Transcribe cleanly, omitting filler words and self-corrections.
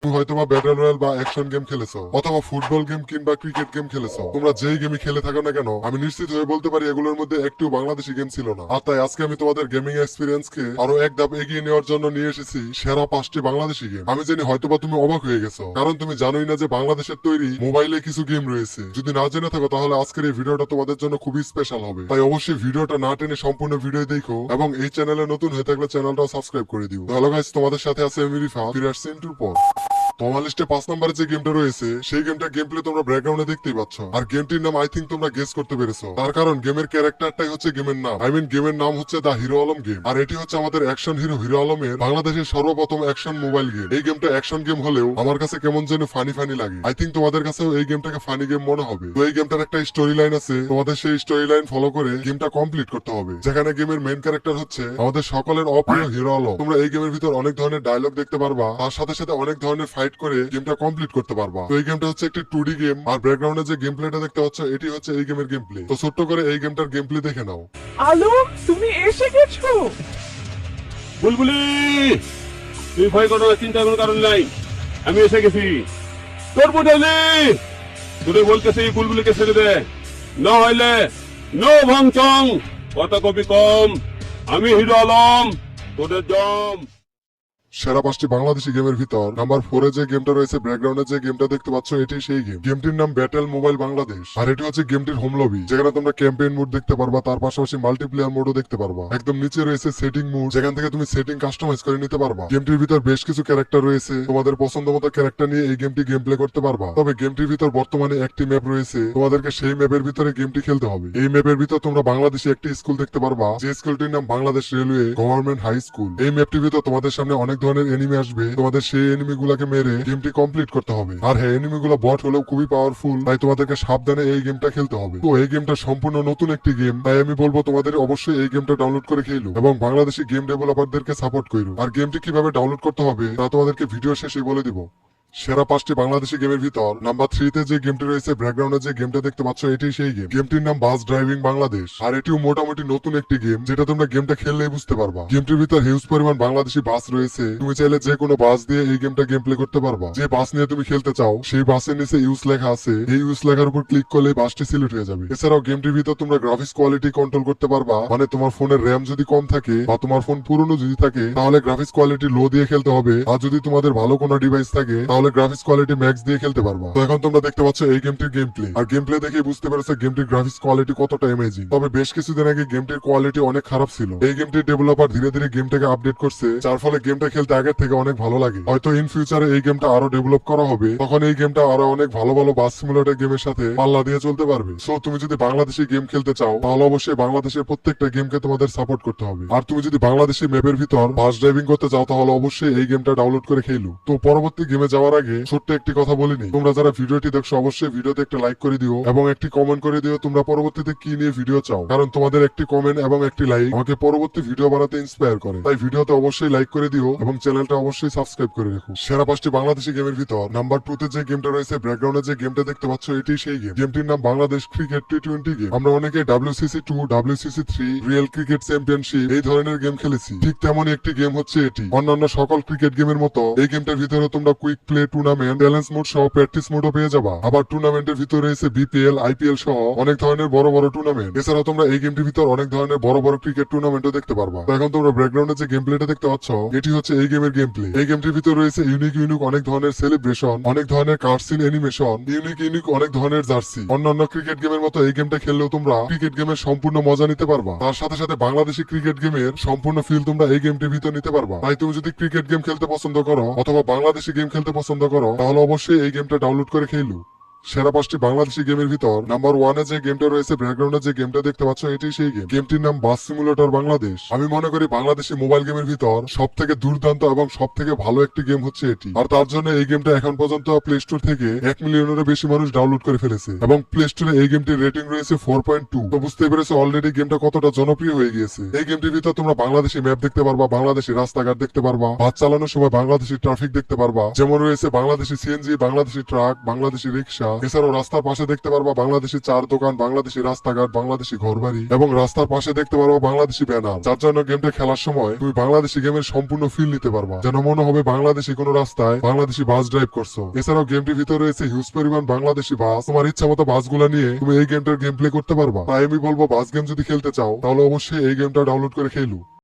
তুমি হয়তোবা battle royale বা অ্যাকশন গেম খেলেছো অথবা ফুটবল গেম কিংবা ক্রিকেট গেম খেলেছো। তোমরা যেই গেমই খেলে থাকো না কেন, আমি নিশ্চিত হয়ে বলতে পারি এগুলোর মধ্যে একটিও বাংলাদেশি গেম ছিল না। আর তাই আজকে আমি তোমাদের গেমিং এক্সপিরিয়েন্স কে আরো এক ধাপ এগিয়ে নেওয়ার জন্য নিয়ে এসেছি সেরা 5টি বাংলাদেশি গেম। আমি জানি হয়তোবা তুমি অবাক হয়ে গেছো, কারণ তুমি জানোই না যে বাংলাদেশের তৈরি মোবাইলে কিছু গেম রয়েছে। যদি না জেনে থাকো তাহলে আজকের এই ভিডিওটা তোমাদের জন্য খুবই স্পেশাল হবে। তাই অবশ্যই ভিডিওটা না টেনে সম্পূর্ণ ভিডিও দেখো এবং এই চ্যানেলে নতুন হয়ে থাকলে চ্যানেলটাও সাবস্ক্রাইব করে দিও। হ্যালো গাইস, তোমাদের সাথে আছে আমি রিফা, ফিরে আসছি ইন্টুর পর। তোমার লিস্টে 5 নম্বরে যে গেমটা রয়েছে সেই গেমটা গেম প্লে তোমরা ব্যাকগ্রাউন্ডে দেখতেই পাচ্ছ। আর গেমটির নাম আই থিঙ্ক তোমরা গেস করতে পেরেছো, তার কারণ গেমের ক্যারেক্টারটাই হচ্ছে গেমের নাম। গেমের নাম হচ্ছে দা হিরো আলম গেম। আর এটি হচ্ছে আমাদের অ্যাকশন হিরো হিরো আলমের বাংলাদেশের সর্বপ্রথম অ্যাকশন মোবাইল গেম। এই গেমটা অ্যাকশন গেম হলেও আমার কাছে কেমন যেন ফানি ফানি লাগে। আই থিঙ্ক তোমাদের কাছেও এই গেমটাকে ফানি গেম মনে হবে। তো এই গেমটার একটা স্টোরি লাইন আছে, তোমাদের সেই স্টোরি লাইন ফলো করে গেমটা কমপ্লিট করতে হবে, যেখানে গেমের মেইন ক্যারেক্টার হচ্ছে আমাদের সকলের অপ্রিয় হিরো আলম। তোমরা এই গেমের ভিতর অনেক ধরনের ডায়লগ দেখতে পারবা, তার সাথে সাথে অনেক ধরনের ফাইট করে গেমটা কমপ্লিট করতে পারবা। তো এই গেমটা হচ্ছে একটি 2D গেম, আর ব্যাকগ্রাউন্ডে যে গেম প্লেটা দেখতে পাচ্ছ এটি হচ্ছে এই গেমের গেম প্লে। তো ছোট্ট করে এই গেমটার গেম প্লে দেখে নাও। আলো, তুমি এসে গেছো। বুলবুলি, তুই ভয় করো না, চিন্তার কোনো কারণ নাই, আমি এসে গেছি। তোর বুঝলি তোরে বলতেছি বুলবুলিকে ছেড়ে দে, না হইলে নো ভাঙচং, কথা কবি কম, আমি হিরো আলম, তোদের জম। সেরা 5টি বাংলাদেশি গেমের ভিতর নাম্বার 4 এ যে গেমটা রয়েছে ব্যাকগ্রাউন্ডে যে গেমটা দেখতে পাচ্ছ এটি সেই গেম। গেমটির নাম ব্যাটেল মোবাইল বাংলাদেশ। আর এটি হচ্ছে গেমটির হোম লবি, যেখানে তোমরা ক্যাম্পেইন মোড দেখতে পারবা, তার পাশাপাশি মাল্টিপ্লেয়ার মোডও দেখতে পারবা। একদম নিচে রয়েছে সেটিং মোড, যেখান থেকে তুমি সেটিং কাস্টমাইজ করে নিতে পারবা। গেমটির ভিতর বেশ কিছু ক্যারেক্টার রয়েছে, তোমাদের পছন্দ মতো ক্যারেক্টার নিয়ে এই গেমটি গেম প্লে করতে পারবা। তবে গেমটির ভিতর বর্তমানে একটি ম্যাপ রয়েছে, তোমাদেরকে সেই ম্যাপের ভিতরে গেমটি খেলতে হবে। এই ম্যাপের ভিতর তোমরা বাংলাদেশে একটি স্কুল দেখতে পারবা, যে স্কুলটির নাম Bangladesh railway government high school. এই ম্যাপটির ভিতর তোমাদের সামনে অনেক ধরনের এনিমি আসবে, তোমাদের সেই এনিমি গুলাকে মেরে গেমটি কমপ্লিট করতে হবে। আর হ্যাঁ, এনিমি গুলো বট হলেও খুবই পাওয়ারফুল, তাই তোমাদেরকে সাবধানে এই গেমটা খেলতে হবে। তো এই গেমটা সম্পূর্ণ নতুন একটি গেম, তাই আমি বলবো তোমাদের অবশ্যই এই গেমটা ডাউনলোড করে খেলো এবং বাংলাদেশি গেম ডেভেলপারদেরকে সাপোর্ট করো। আর গেমটি কিভাবে ডাউনলোড করতে হবে তা তোমাদেরকে ভিডিও শেষে বলে দিব। সেরা 5টি বাংলাদেশি গেমের ভিতর নাম্বার 3 তে যে গেমটি রয়েছে ব্যাকগ্রাউন্ডে যে গেমটা দেখতে পাচ্ছ এটি সেই গেম। গেমটির নাম বাস ড্রাইভিং বাংলাদেশ। আর এটিও মোটামুটি নতুন একটি গেম, যেটা তোমরা গেমটা খেললেই বুঝতে পারবা। গেমটির ভিতর হিউজ পরিমাণ বাংলাদেশি বাস রয়েছে, তুমি চাইলে যে কোনো বাস দিয়ে এই গেমটা গেম প্লে করতে পারবা। যে বাস নিয়ে তুমি খেলতে চাও সেই বাসের নিচে ইউজ লেখা আছে, এই ইউজ লেখার উপর ক্লিক করলে বাসটি সিলেক্ট হয়ে যাবে। এছাড়াও গেমটির ভিতর তোমরা গ্রাফিক্স কোয়ালিটি কন্ট্রোল করতে পারবা, মানে তোমার ফোনের র্যাম যদি কম থাকে বা তোমার ফোন পুরনো যদি থাকে তাহলে গ্রাফিক্স কোয়ালিটি লো দিয়ে খেলতে হবে, আর যদি তোমাদের ভালো কোনো ডিভাইস থাকে তাহলে গ্রাফিক্স কোয়ালিটি ম্যাক্স দিয়ে খেলতে পারবা। তো এখন তোমরা দেখতে পাচ্ছ এই গেমটির গেম প্লে, আর গেম প্লে দেখে বুঝতে পেরেছো গেমটির গ্রাফিক্স কোয়ালিটি কতটা অ্যামেজিং। তবে বেশ কিছুদিন আগে গেমটির কোয়ালিটি অনেক খারাপ ছিল। এই গেমটির ডেভেলপার ধীরে ধীরে গেমটাকে আপডেট করছে, যার ফলে গেমটা খেলতে আগের থেকে অনেক ভালো লাগে। হয়তো ইন ফিউচারে এই গেমটা আরো ডেভেলপ করা হবে, তখন এই গেমটা আরো অনেক ভালো ভালো বাস সিমুলেটর গেমের সাথে পাল্লা দিয়ে চলতে পারবে। সো তুমি যদি বাংলাদেশি গেম খেলতে চাও তাহলে অবশ্যই বাংলাদেশের প্রত্যেকটা গেমকে তোমাদের সাপোর্ট করতে হবে। আর তুমি যদি বাংলাদেশি ম্যাপের ভিতর বাস ড্রাইভিং করতে চাও তাহলে অবশ্যই এই গেমটা ডাউনলোড করে খেলো। তো পরবর্তী গেমে যাওয়ার আগে ছোট্ট একটি কথা বলিনি, তোমরা যারা ভিডিওটি দেখছো অবশ্যই ভিডিওতে একটা লাইক করে দিও এবং একটি কমেন্ট করে দিও তোমরা পরবর্তীতে কি নিয়ে ভিডিও চাও, কারণ তোমাদের একটি কমেন্ট এবং একটি লাইক আমাকে পরবর্তী ভিডিও বানাতে ইন্সপায়ার করে। তাই ভিডিওতে অবশ্যই লাইক করে দিও এবং চ্যানেলটা অবশ্যই সাবস্ক্রাইব করে রেখো। সেরা 5টি বাংলাদেশি গেমের ভিতর নাম্বার 2 তে যে গেমটা রয়েছে ব্যাকগ্রাউন্ডে যে গেমটা দেখতে পাচ্ছ এটি সেই গেম। গেমটির নাম বাংলাদেশ ক্রিকেট টি20 গেম। আমরা অনেকে WCC 2, WCC 3, real cricket championship এই ধরনের গেম খেলেছি, ঠিক তেমনই একটি গেম হচ্ছে এটি। অন্যান্য সকল ক্রিকেট গেমের মতো এই গেমটার ভিতরে তোমরা quick play, tournament, balance mode সহ প্র্যাকটিস মোডও পেয়ে যাবা। আবার টুর্নামেন্টের ভিতরে রয়েছে BPL, IPL সহ অনেক ধরনের বড় বড় টুর্নামেন্ট। এছাড়াও তোমরা এই গেমটির ভিতর অনেক ধরনের বড় বড় ক্রিকেট টুর্নামেন্টও দেখতে পারবা। তো এখন তোমরা ব্যাকগ্রাউন্ডে যে গেম প্লেটা দেখতে পাচ্ছ এটি হচ্ছে এই গেমের গেম প্লে। এই গেমটির ভিতর রয়েছে ইউনিক অনেক ধরনের সেলিব্রেশন, অনেক ধরনের কার্টসিন অ্যানিমেশন, ইউনিক অনেক ধরনের জার্সি। অন্যান্য ক্রিকেট গেমের মতো এই গেমটা খেললেও তোমরা ক্রিকেট গেমের সম্পূর্ণ মজা নিতে পারবা। তার সাথে সাথে বাংলাদেশি ক্রিকেট গেমের সম্পূর্ণ ফিল তোমরা এই গেমটির ভিতর নিতে পারবা। তাই তুমি যদি ক্রিকেট গেম খেলতে পছন্দ করো অথবা বাংলাদেশি গেম খেলতে পছন্দ করো তাহলে অবশ্যই এই গেমটা ডাউনলোড করে খেলো। সেরা 5টি বাংলাদেশি গেমের ভিতর নাম্বার 1 এ যে গেমটা রয়েছে ব্যাকগ্রাউন্ডে যে গেমটা দেখতে পাচ্ছ এটি সেই গেম। গেমটির নাম বাস সিমুলেটর বাংলাদেশ। আমি মনে করি বাংলাদেশি মোবাইল গেমের ভিতর সব থেকে দুর্দান্ত এবং সব থেকে ভালো একটি গেম হচ্ছে এটি। আর তার জন্য এই গেমটা এখন পর্যন্ত প্লে স্টোর থেকে 1 মিলিয়নেরও বেশি মানুষ ডাউনলোড করে ফেলেছে এবং প্লে স্টোরে এই গেমটির রেটিং রয়েছে 4.2। তো বুঝতে পেরেছো অলরেডি গেমটা কতটা জনপ্রিয় হয়ে গিয়েছে। এই গেমটির ভিতর তোমরা বাংলাদেশি ম্যাপ দেখতে পারবা, বাংলাদেশি রাস্তাঘাট দেখতে পারবা, বাস চালানোর সময় বাংলাদেশি ট্রাফিক দেখতে পারবা, যেমন রয়েছে বাংলাদেশি CNG, বাংলাদেশি ট্রাক, বাংলাদেশি রিক্সা, রিক্সা। এছাড়াও রাস্তার পাশে দেখতে পারবা বাংলাদেশি চার দোকান, বাংলাদেশি রাস্তাঘাট, বাংলাদেশি ঘরবাড়ি এবং রাস্তার পাশে দেখতে পারবা বাংলাদেশি ব্যানার, যার জন্য গেমটা খেলার সময় তুমি বাংলাদেশি গেমের সম্পূর্ণ ফিল নিতে পারবা, যেন মনে হবে বাংলাদেশি কোনো রাস্তায় বাংলাদেশি বাস ড্রাইভ করছো। এছাড়াও গেমটির ভিতরে রয়েছে হিউজ পরিমাণ বাংলাদেশি বাস। তোমার ইচ্ছা মতো বাসগুলো নিয়ে তুমি এই গেমটার গেম প্লে করতে পারবা। তাই আমি বলবো বাস গেম যদি খেলতে চাও তাহলে অবশ্যই এই গেমটা ডাউনলোড করে খেলো।